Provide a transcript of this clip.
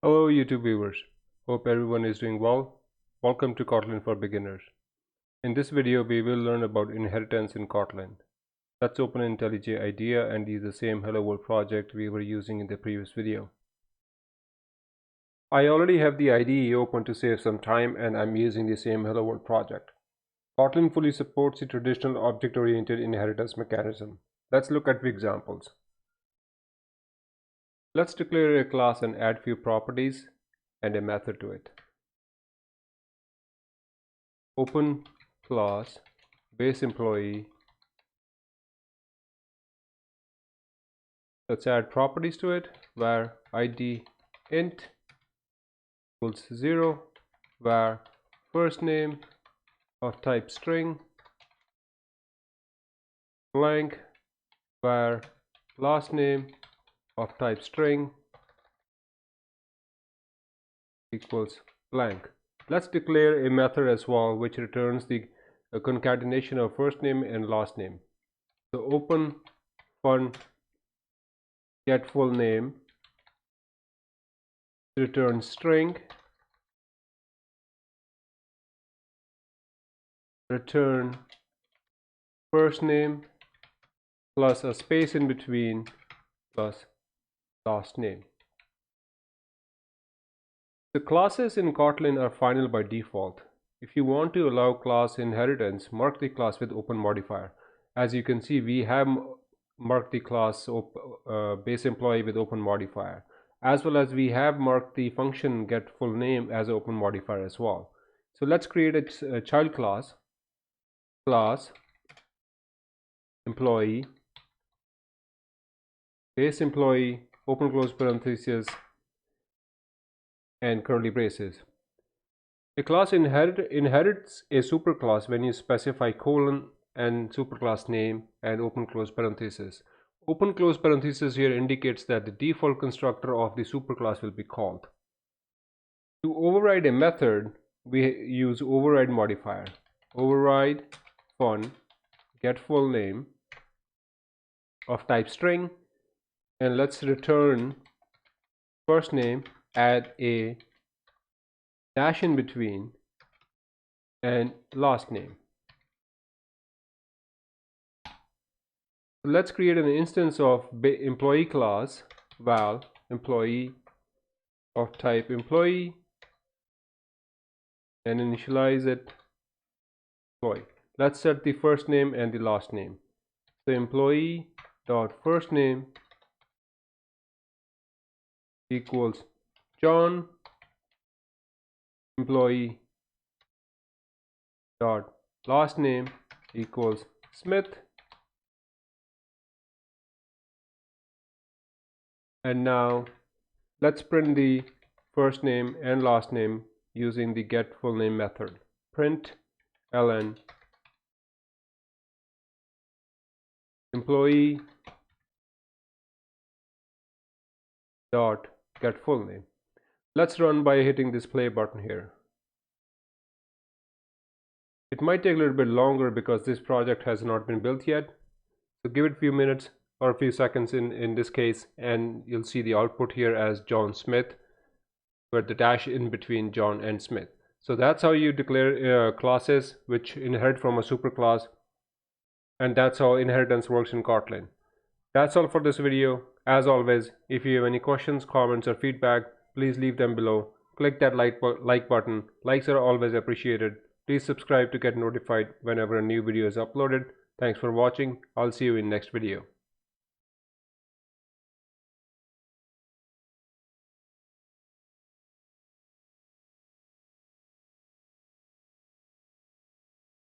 Hello YouTube viewers, hope everyone is doing well. Welcome to Kotlin for Beginners. In this video we will learn about inheritance in Kotlin. Let's open IntelliJ IDEA and use the same Hello World project we were using in the previous video. I already have the IDE open to save some time and I'm using the same Hello World project. Kotlin fully supports the traditional object-oriented inheritance mechanism. Let's look at the examples. Let's declare a class and add few properties and a method to it. Open class base employee. Let's add properties to it where id int equals 0, where first name of type string blank, where last name of type string equals blank. Let's declare a method as well which returns the concatenation of first name and last name. So open fun get full name, return string, return first name plus a space in between plus last name. The classes in Kotlin are final by default. If you want to allow class inheritance, mark the class with open modifier. As you can see, we have marked the class base employee with open modifier, as well as we have marked the function get full name as open modifier as well. So let's create a child class employee base employee open close parenthesis and curly braces. A class inherits a superclass when you specify colon and superclass name and open close parenthesis. Open close parenthesis here indicates that the default constructor of the superclass will be called. To override a method, we use override modifier. Override fun get full name of type string, and let's return first name, add a dash in between and last name. Let's create an instance of employee class val employee of type employee and initialize it employee. Let's set the first name and the last name. So employee dot first name equals John, employee dot last name equals Smith, and now let's print the first name and last name using the get full name method. Print ln employee dot get full name. Let's run by hitting this play button here. It might take a little bit longer because this project has not been built yet, so give it a few minutes or a few seconds in this case, and you'll see the output here as John Smith with the dash in between John and Smith. So that's how you declare classes which inherit from a superclass, and that's how inheritance works in Kotlin. That's all for this video. As always, if you have any questions, comments or feedback, please leave them below. Click that like button. Likes are always appreciated. Please subscribe to get notified whenever a new video is uploaded. Thanks for watching. I'll see you in next video.